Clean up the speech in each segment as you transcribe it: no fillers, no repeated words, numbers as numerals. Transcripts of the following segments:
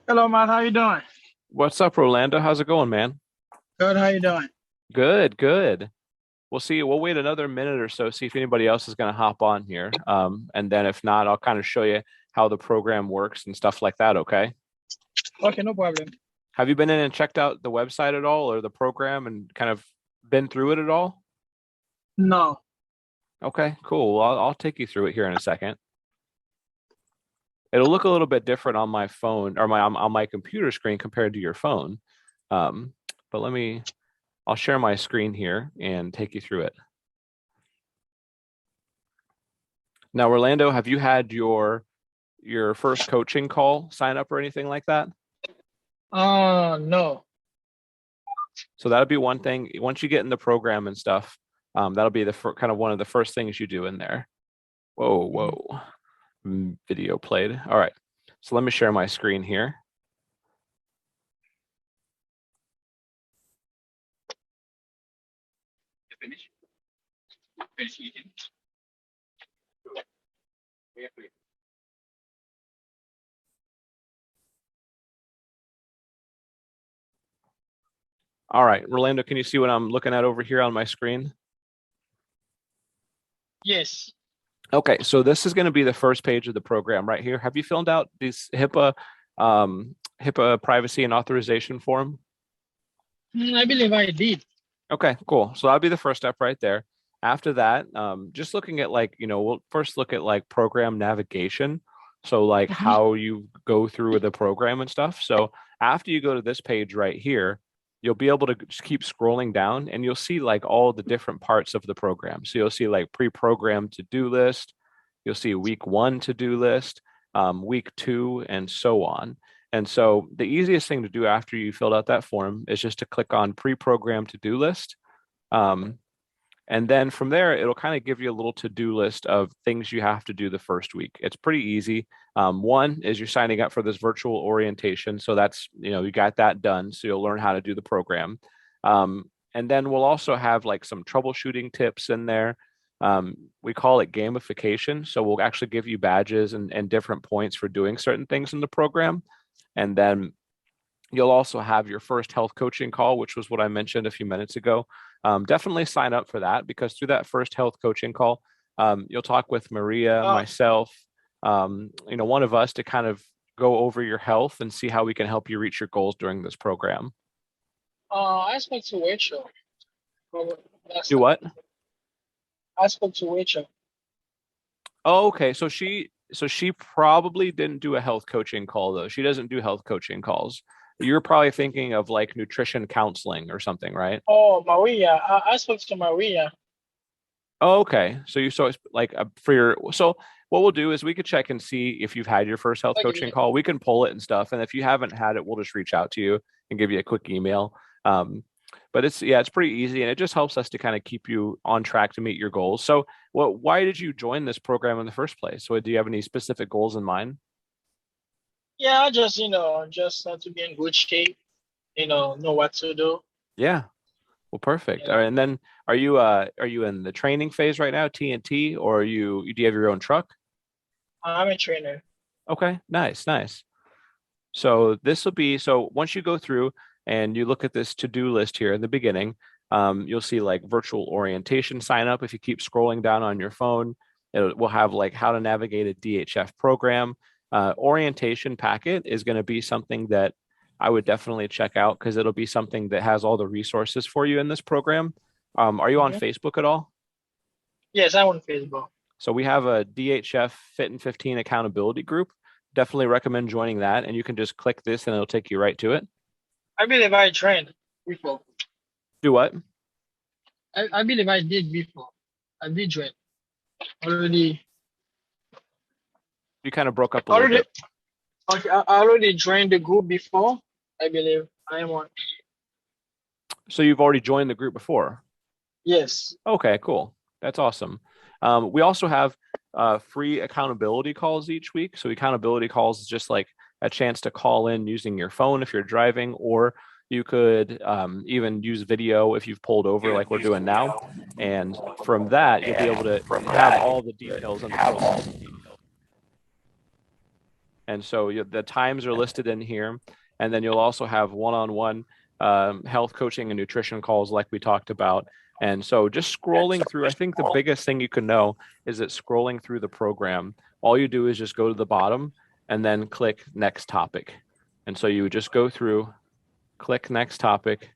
Hello, man. How you doing? What's up, Rolando? How's it going, man? Good. How you doing? Good, good. We'll see. We'll wait another minute or so, see if anybody else is going to hop on here. And then if not, I'll kind of show you how the program works and stuff like that, okay? Okay, no problem. Have you been in and checked out the website at all or the program and kind of been through it at all? No. Okay, cool. Well, I'll take you through it here in a second. It'll look a little bit different on my phone or on my computer screen compared to your phone. Um, but I'll share my screen here and take you through it. Now, Orlando, have you had your first coaching call sign up or anything like that? No. So that'll be one thing. Once you get in the program and stuff, that'll be the kind of one of the first things you do in there. Whoa, Mhm. whoa. Video played. All right. So let me share my screen here. All right, Rolando, can you see what I'm looking at over here on my screen? Yes. Okay, so this is going to be the first page of the program right here. Have you filled out this HIPAA privacy and authorization form? I believe I did. Okay, cool. So that'll be the first step right there. After that, just looking at we'll first look at like program navigation. So like Mhm. how you go through the program and stuff. So after you go to this page right here, you'll be able to just keep scrolling down and you'll see like all the different parts of the program. So you'll see like pre-programmed to-do list, you'll see week one to-do list, week two, and so on. And so the easiest thing to do after you filled out that form is just to click on pre-programmed to-do list. Um, and then from there, it'll kind of give you a little to-do list of things you have to do the first week. It's pretty easy. One is you're signing up for this virtual orientation. So that's, you got that done. So you'll learn how to do the program. And then we'll also have like some troubleshooting tips in there. We call it gamification. So we'll actually give you badges and different points for doing certain things in the program. And then you'll also have your first health coaching call, which was what I mentioned a few minutes ago. Definitely sign up for that because through that first health coaching call, you'll talk with Maria, Uh, myself, one of us to kind of go over your health and see how we can help you reach your goals during this program. I spoke to Rachel last Do time. what? I spoke to Rachel. Oh, okay. So she probably didn't do a health coaching call though. She doesn't do health coaching calls. You're probably thinking of like nutrition counseling or something, right? Oh, Maria. I spoke to Maria. Oh, okay. So it's like for your so what we'll do is we could check and see if you've had your first health Like a coaching minute. call. We can pull it and stuff. And if you haven't had it, we'll just reach out to you and give you a quick email. Um, but it's pretty easy and it just helps us to kind of keep you on track to meet your goals. So why did you join this program in the first place? So do you have any specific goals in mind? Yeah, I just just to be in good shape. Know what to do. Yeah. Well, perfect. All right. Yeah. And then are you in the training phase right now, TNT, or do you have your own truck? I'm a trainer. Okay, nice, nice. So this will be so once you go through and you look at this to-do list here in the beginning, you'll see like virtual orientation sign up. If you keep scrolling down on your phone, it will have like how to navigate a DHF program. Orientation packet is going to be something that I would definitely check out because it'll be something that has all the resources for you in this program. Are you on Hmm. Facebook at all? Yes, I'm on Facebook. So we have a DHF Fit and 15 accountability group. Definitely recommend joining that, and you can just click this and it'll take you right to it. I believe I trained before. Do what? I believe I did before. I did train already. You kind of broke up a little Already. bit. Okay, I already joined the group before. I believe I am on. So you've already joined the group before. Yes. Okay, cool. That's awesome. We also have free accountability calls each week. So accountability calls is just like a chance to call in using your phone if you're driving, or you could even use video if you've pulled over like we're doing now. And from that, you'll be able to have all the details in the program. And so the times are listed in here. And then you'll also have one-on-one health coaching and nutrition calls like we talked about. And so just scrolling through, I think the biggest thing you can know is that scrolling through the program, all you do is just go to the bottom and then click next topic. And so you would just go through, click next topic,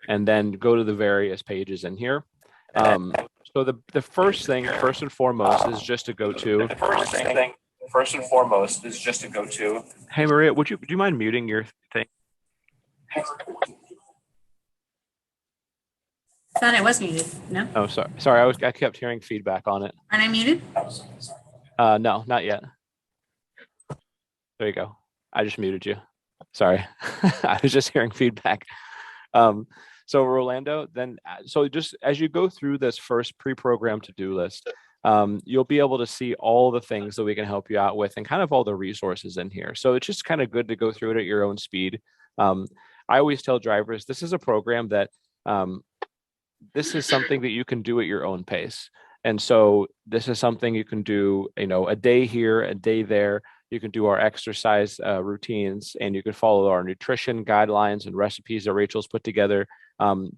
and then go to the various pages in here. Um, so the first thing, first and foremost, is just to go to. First and foremost is just to go to. Hey Maria, do you mind muting your thing? Thought I was muted. No? Oh, sorry. I kept hearing feedback on it. Aren't I muted? No, not yet. There you go. I just muted you. Sorry. I was just hearing feedback. So Rolando, so just as you go through this first pre-programmed to-do list, you'll be able to see all the things that we can help you out with and kind of all the resources in here. So it's just kind of good to go through it at your own speed. I always tell drivers, this is a program that this is something that you can do at your own pace. And so this is something you can do, a day here, a day there. You can do our exercise routines, and you can follow our nutrition guidelines and recipes that Rachel's put together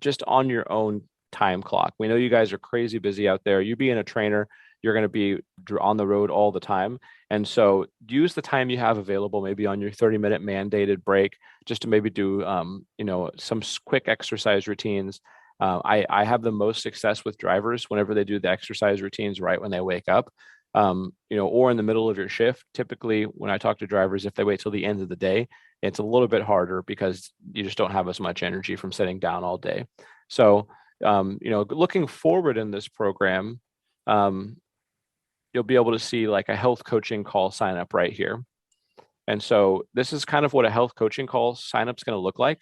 just on your own time clock. We know you guys are crazy busy out there. You being a trainer, you're going to be on the road all the time. And so use the time you have available, maybe on your 30-minute mandated break, just to maybe do, some quick exercise routines. I have the most success with drivers whenever they do the exercise routines right when they wake up, or in the middle of your shift. Typically, when I talk to drivers, if they wait till the end of the day, it's a little bit harder because you just don't have as much energy from sitting down all day. So, looking forward in this program, you'll be able to see like a health coaching call sign up right here. And so this is kind of what a health coaching call sign up is going to look like.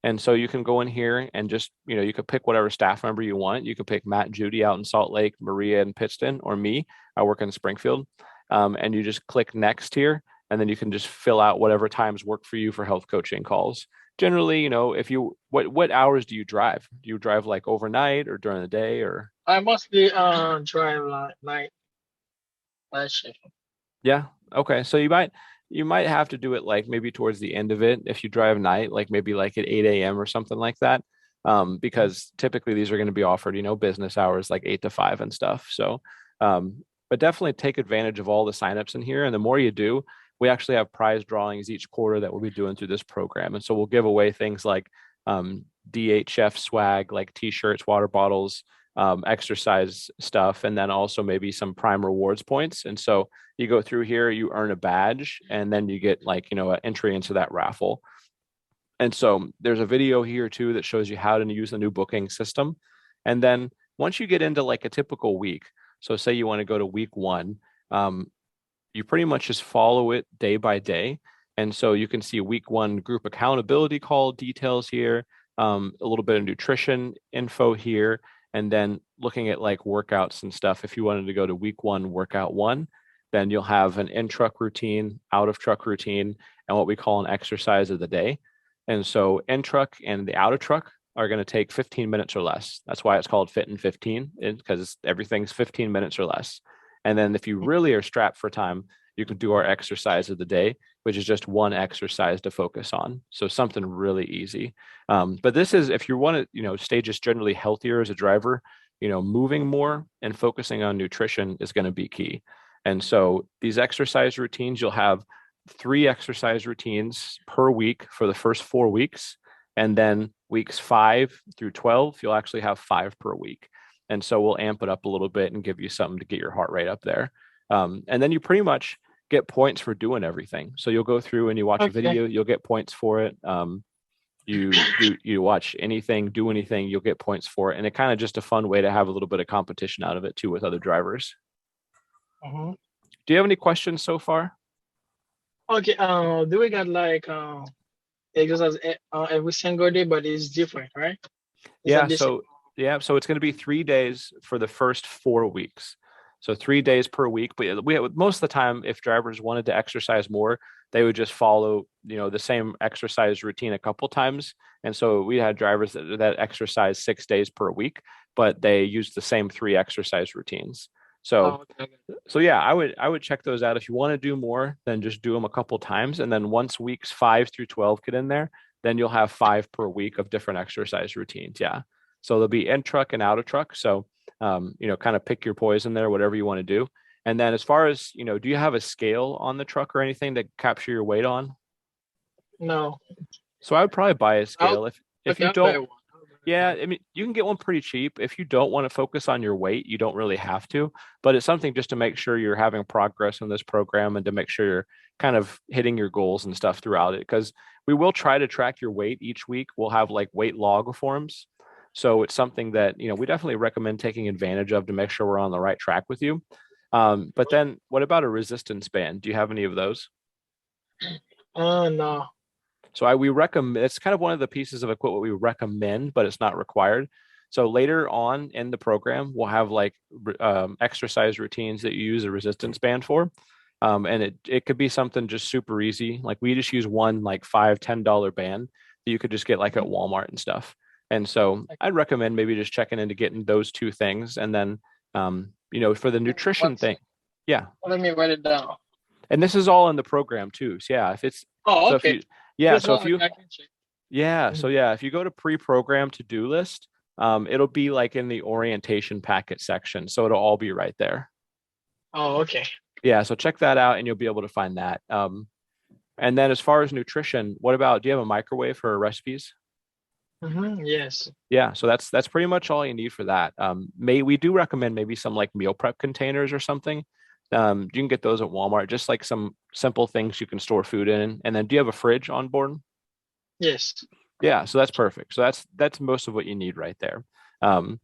And so you can go in here and just, you could pick whatever staff member you want. You could pick Matt and Judy out in Salt Lake, Maria in Pittston, or me. I work in Springfield. And you just click next here, and then you can just fill out whatever times work for you for health coaching calls. Generally, if what hours do you drive? Do you drive like overnight or during the day, or? I mostly drive like night shift. Yeah. Okay. So you might have to do it like maybe towards the end of it if you drive night, like maybe like at 8 a.m. or something like that. Because typically these are going to be offered, business hours like 8 to 5 and stuff. So, but definitely take advantage of all the signups in here. And the more you do, we actually have prize drawings each quarter that we'll be doing through this program. And so we'll give away things like DHF swag, like t-shirts, water bottles, exercise stuff, and then also maybe some Prime Rewards points. And so you go through here, you earn a badge, and then you get like, an entry into that raffle. And so there's a video here too that shows you how to use the new booking system. And then once you get into like a typical week, so say you want to go to week 1, you pretty much just follow it day by day. And so you can see week 1 group accountability call details here, a little bit of nutrition info here, and then looking at like workouts and stuff. If you wanted to go to week 1, workout 1, then you'll have an in-truck routine, out-of-truck routine, and what we call an exercise of the day. And so in-truck and the out-of-truck are going to take 15 minutes or less. That's why it's called Fit in 15, because everything's 15 minutes or less. And then if you really are strapped for time, you can do our exercise of the day, which is just one exercise to focus on. So something really easy. But this is, if you want to, stay just generally healthier as a driver, moving more and focusing on nutrition is going to be key. And so these exercise routines, you'll have 3 exercise routines per week for the first 4 weeks. And then weeks 5 through 12, you'll actually have 5 per week. And so we'll amp it up a little bit and give you something to get your heart rate up there. And then you pretty much get points for doing everything. So you'll go through and you watch a video, you'll get points for it. You watch anything, do anything, you'll get points for it. And it kind of just a fun way to have a little bit of competition out of it too with other drivers. Mm-hmm. Do you have any questions so far? Okay. Do we got like exercise every single day, but it's different, right? Yeah. So it's going to be 3 days for the first 4 weeks. So 3 days per week. But most of the time, if drivers wanted to exercise more, they would just follow, the same exercise routine a couple times. And so we had drivers that exercise 6 days per week, but they used the same 3 exercise routines. So Okay. so yeah, I would check those out. If you want to do more, then just do them a couple times. And then once weeks 5 through 12 get in there, then you'll have 5 per week of different exercise routines. Yeah. So there'll be in truck and out of truck. So kind of pick your poison there, whatever you want to do. And then as far as, do you have a scale on the truck or anything to capture your weight on? No. So I would probably buy a I'll, scale. If okay, you I'll buy don't, one. I'll buy yeah, one. I mean, you can get one pretty cheap. If you don't want to focus on your weight, you don't really have to, but it's something just to make sure you're having progress in this program and to make sure you're kind of hitting your goals and stuff throughout it. Because we will try to track your weight each week. We'll have like weight log forms. So it's something that, we definitely recommend taking advantage of to make sure we're on the right track with you. But then what about a resistance band? Do you have any of those? No. So we recommend, it's kind of one of the pieces of equipment we recommend, but it's not required. So later on in the program, we'll have like exercise routines that you use a resistance band for. And it could be something just super easy. Like we just use one like $5, $10 band that you could just get like at Walmart and stuff. And so I'd recommend maybe just checking into getting those two things. And then, for the nutrition What's thing, yeah. Let me write it down. And this is all in the program too. So yeah, Oh, so if okay. you, yeah, Just so one, if you, okay, I can check. yeah. Mhm. So yeah, if you go to pre-program to-do list, it'll be like in the orientation packet section. So it'll all be right there. Oh, okay. Yeah. So check that out and you'll be able to find that. And then as far as nutrition, do you have a microwave for recipes? Yes. Yeah. So that's pretty much all you need for that. We do recommend maybe some like meal prep containers or something. You can get those at Walmart, just like some simple things you can store food in. And then do you have a fridge on board? Yes. Yeah, so that's perfect. So that's most of what you need right there. Um,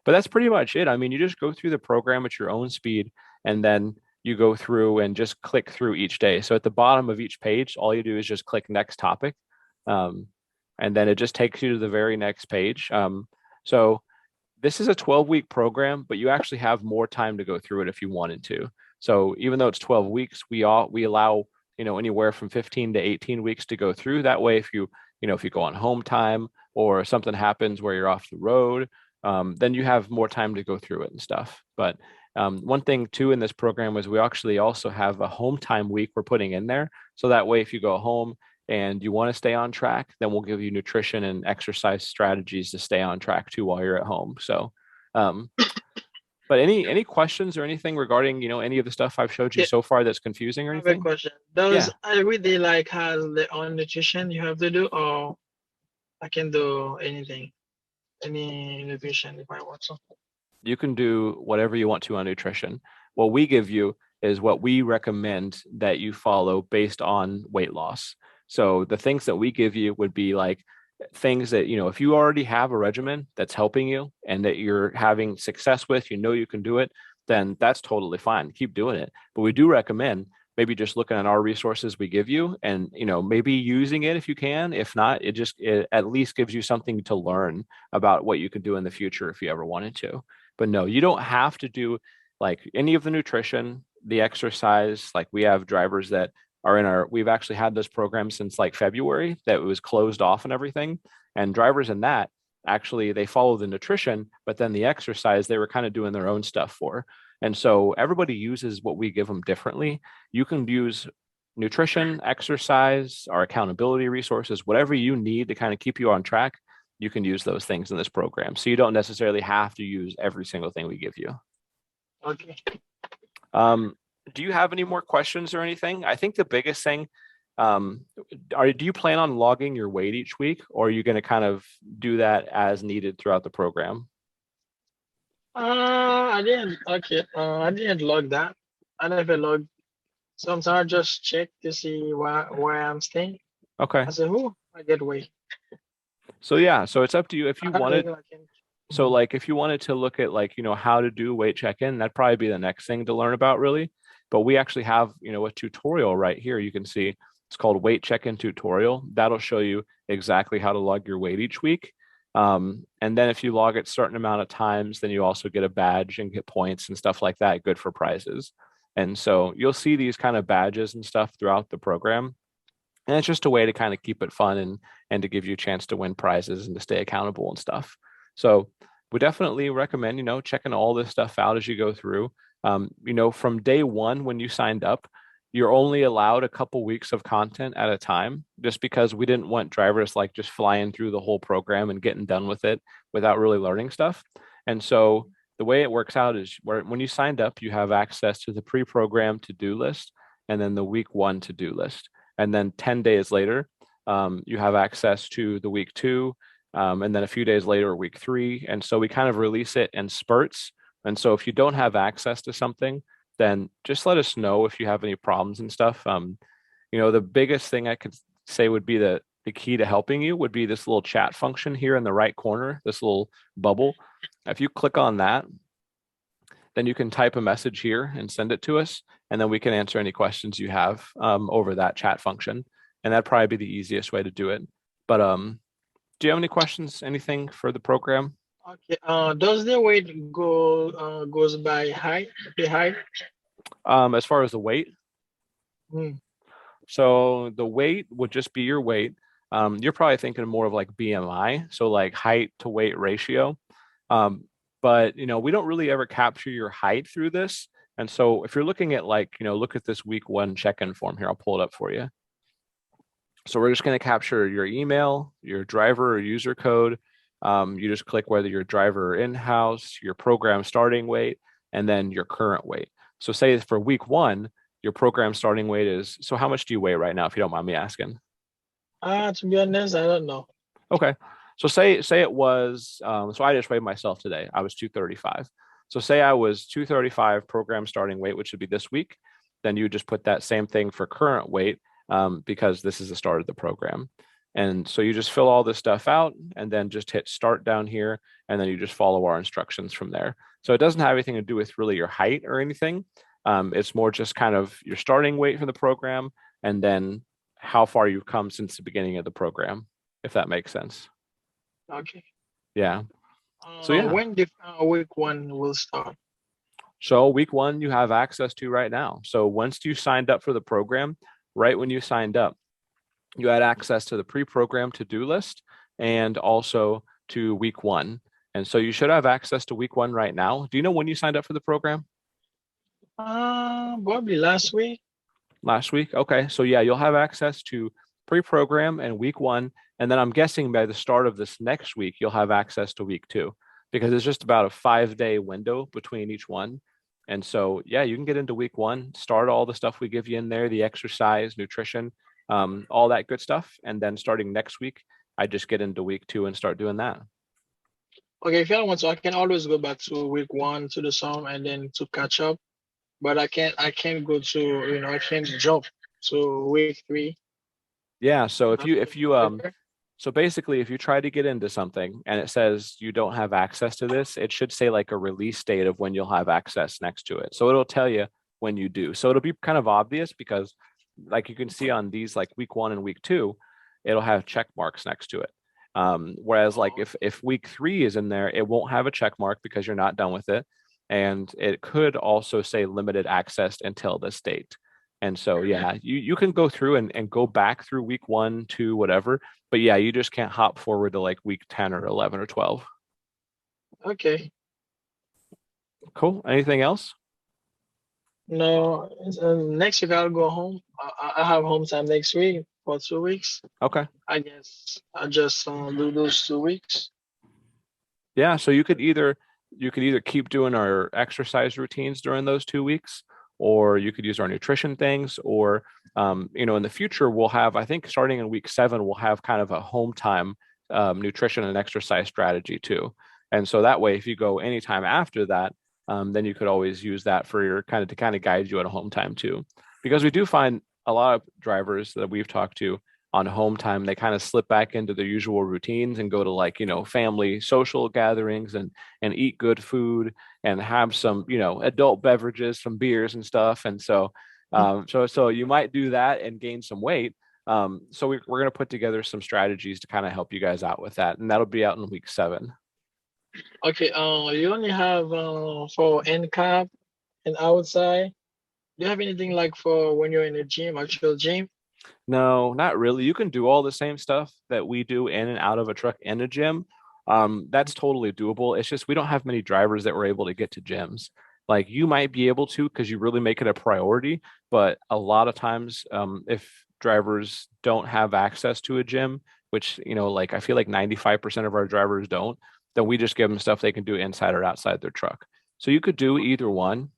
but that's pretty much it. I mean, you just go through the program at your own speed, and then you go through and just click through each day. So at the bottom of each page, all you do is just click next topic, um, and then it just takes you to the very next page. So this is a 12-week program, but you actually have more time to go through it if you wanted to. So even though it's 12 weeks, we allow, anywhere from 15 to 18 weeks to go through. That way, if you go on home time or something happens where you're off the road, then you have more time to go through it and stuff. But one thing too in this program is we actually also have a home time week we're putting in there. So that way, if you go home and you want to stay on track, then we'll give you nutrition and exercise strategies to stay on track too while you're at home. So, um, but any questions or anything regarding, any of the stuff I've showed you Yeah, so far that's confusing or I have a anything? question. Yeah. Does every day like has their own nutrition you have to do, or I can do anything, any nutrition if I want to? You can do whatever you want to on nutrition. What we give you is what we recommend that you follow based on weight loss. So the things that we give you would be like things that, if you already have a regimen that's helping you and that you're having success with, you can do it, then that's totally fine. Keep doing it. But we do recommend maybe just looking at our resources we give you and, maybe using it if you can. If not, it at least gives you something to learn about what you could do in the future if you ever wanted to. But no, you don't have to do like any of the nutrition, the exercise. Like we have drivers that we've actually had this program since like February that was closed off and everything. And drivers in that actually they follow the nutrition, but then the exercise they were kind of doing their own stuff for. And so everybody uses what we give them differently. You can use nutrition, exercise, our accountability resources, whatever you need to kind of keep you on track, you can use those things in this program. So you don't necessarily have to use every single thing we give you. Okay. Do you have any more questions or anything? I think the biggest thing, do you plan on logging your weight each week, or are you going to kind of do that as needed throughout the program? I didn't. Okay. I didn't log that. I never logged. Sometimes I just check to see where I'm staying. Okay. I said, "Oh, I get weight." So yeah, so it's up to you if you I wanted. think I can. So like if you wanted to look at like, how to do weight check-in, that'd probably be the next thing to learn about really. But we actually have, a tutorial right here. You can see it's called weight check-in tutorial. That'll show you exactly how to log your weight each week. And then if you log it certain amount of times, then you also get a badge and get points and stuff like that, good for prizes. And so you'll see these kind of badges and stuff throughout the program. And it's just a way to kind of keep it fun and to give you a chance to win prizes and to stay accountable and stuff. So we definitely recommend, checking all this stuff out as you go through. From day one when you signed up, you're only allowed a couple weeks of content at a time, just because we didn't want drivers like just flying through the whole program and getting done with it without really learning stuff. And so the way it works out is when you signed up, you have access to the pre-programmed to-do list and then the week one to-do list. And then 10 days later, you have access to the week two, and then a few days later, week three. And so we kind of release it in spurts. And so if you don't have access to something, then just let us know if you have any problems and stuff. The biggest thing I could say would be the key to helping you would be this little chat function here in the right corner, this little bubble. If you click on that, then you can type a message here and send it to us, and then we can answer any questions you have over that chat function. And that'd probably be the easiest way to do it. But do you have any questions, anything for the program? Okay. Does the weight goes by height? The height? As far as the weight, Hmm. so the weight would just be your weight. You're probably thinking more of like BMI, so like height to weight ratio. But we don't really ever capture your height through this. And so if you're looking at look at this week one check-in form here, I'll pull it up for you. So we're just going to capture your email, your driver or user code. You just click whether you're driver or in-house, your program starting weight, and then your current weight. So say for week one, your program starting weight is, so how much do you weigh right now, if you don't mind me asking? To be honest, I don't know. Okay. So say it was, so I just weighed myself today. I was 235. So say I was 235 program starting weight, which would be this week. Then you just put that same thing for current weight, because this is the start of the program. And so you just fill all this stuff out and then just hit start down here. And then you just follow our instructions from there. So it doesn't have anything to do with really your height or anything. It's more just kind of your starting weight for the program and then how far you've come since the beginning of the program, if that makes sense. Okay. Yeah. So yeah. When the week one will start? So week one you have access to right now. So once you signed up for the program, right when you signed up, you had access to the pre-programmed to-do list and also to week one. And so you should have access to week one right now. Do you know when you signed up for the program? Probably last week. Last week? Okay. So yeah, you'll have access to pre-program and week one. And then I'm guessing by the start of this next week, you'll have access to week two, because it's just about a 5-day window between each one. And so, yeah, you can get into week one, start all the stuff we give you in there, the exercise, nutrition, all that good stuff. And then starting next week, I just get into week two and start doing that. Okay, if you don't want to, I can always go back to week one to do some and then to catch up. But I can't go to, I can't jump to week three. Yeah. So so basically, if you try to get into something and it says you don't have access to this, it should say like a release date of when you'll have access next to it. So it'll tell you when you do. So it'll be kind of obvious because like you can see on these like week one and week two, it'll have check marks next to it. Whereas like if week three is in there, it won't have a check mark because you're not done with it. And it could also say limited access until this date. And so, yeah, you can go through and go back through week 1, 2, whatever. But yeah, you just can't hop forward to like week 10 or 11 or 12. Okay. Cool. Anything else? No, next week I'll go home. I have home time next week for 2 weeks. Okay. I guess I just do those 2 weeks. Yeah. So you could either keep doing our exercise routines during those 2 weeks, or you could use our nutrition things, or in the future we'll have, I think starting in week 7, we'll have kind of a home time nutrition and exercise strategy too. And so that way, if you go anytime after that, then you could always use that for your kind of guide you at a home time too. Because we do find a lot of drivers that we've talked to on home time, they kind of slip back into their usual routines and go to like, family social gatherings and eat good food and have some, adult beverages, some beers and stuff. And so, so you might do that and gain some weight. So we're going to put together some strategies to kind of help you guys out with that. And that'll be out in week 7. Okay. You only have for end cap and outside. Do you have anything like for when you're in a gym, actual gym? No, not really. You can do all the same stuff that we do in and out of a truck in a gym. That's totally doable. It's just we don't have many drivers that were able to get to gyms. Like you might be able to because you really make it a priority, but a lot of times, if drivers don't have access to a gym, which, like I feel like 95% of our drivers don't, then we just give them stuff they can do inside or outside their truck. So you could do either one.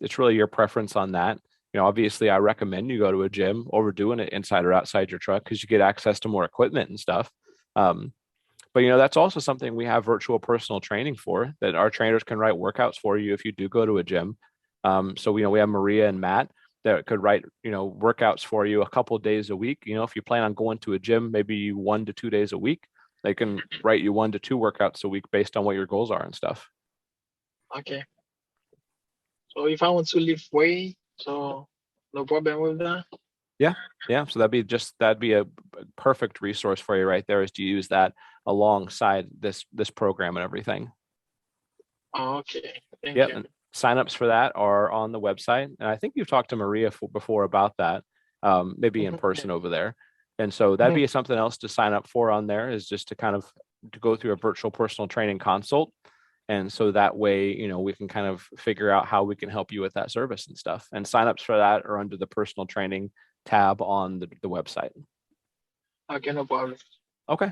It's really your preference on that. Obviously, I recommend you go to a gym over doing it inside or outside your truck because you get access to more equipment and stuff. But that's also something we have virtual personal training for, that our trainers can write workouts for you if you do go to a gym. So we have Maria and Matt that could write workouts for you a couple of days a week. If you plan on going to a gym, maybe 1 to 2 days a week, they can write you 1 to 2 workouts a week based on what your goals are and stuff. Okay. So if I want to lift weight, so no problem with that. Yeah. So that'd be a perfect resource for you right there, is to use that alongside this program and everything. Oh, okay. Thank Yep. you. And signups for that are on the website. And I think you've talked to Maria before about that, maybe in person over there. And so that'd be something else to sign up for on there, is just to kind of to go through a virtual personal training consult. And so that way, we can kind of figure out how we can help you with that service and stuff. And signups for that are under the personal training tab on the website. Okay, no problem. Okay.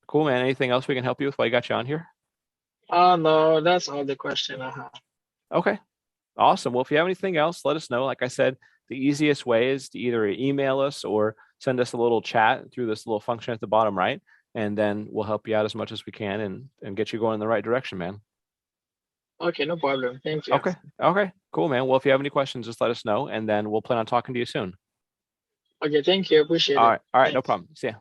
Cool, man. Anything else we can help you with while I got you on here? No, that's all the question I have. Okay. Awesome. Well, if you have anything else, let us know. Like I said, the easiest way is to either email us or send us a little chat through this little function at the bottom right, and then we'll help you out as much as we can and get you going in the right direction, man. Okay, no problem. Thank you. Okay. Cool, man. Well, if you have any questions, just let us know, and then we'll plan on talking to you soon. Okay, thank you. Appreciate it. All right. No Thanks. problem. See ya.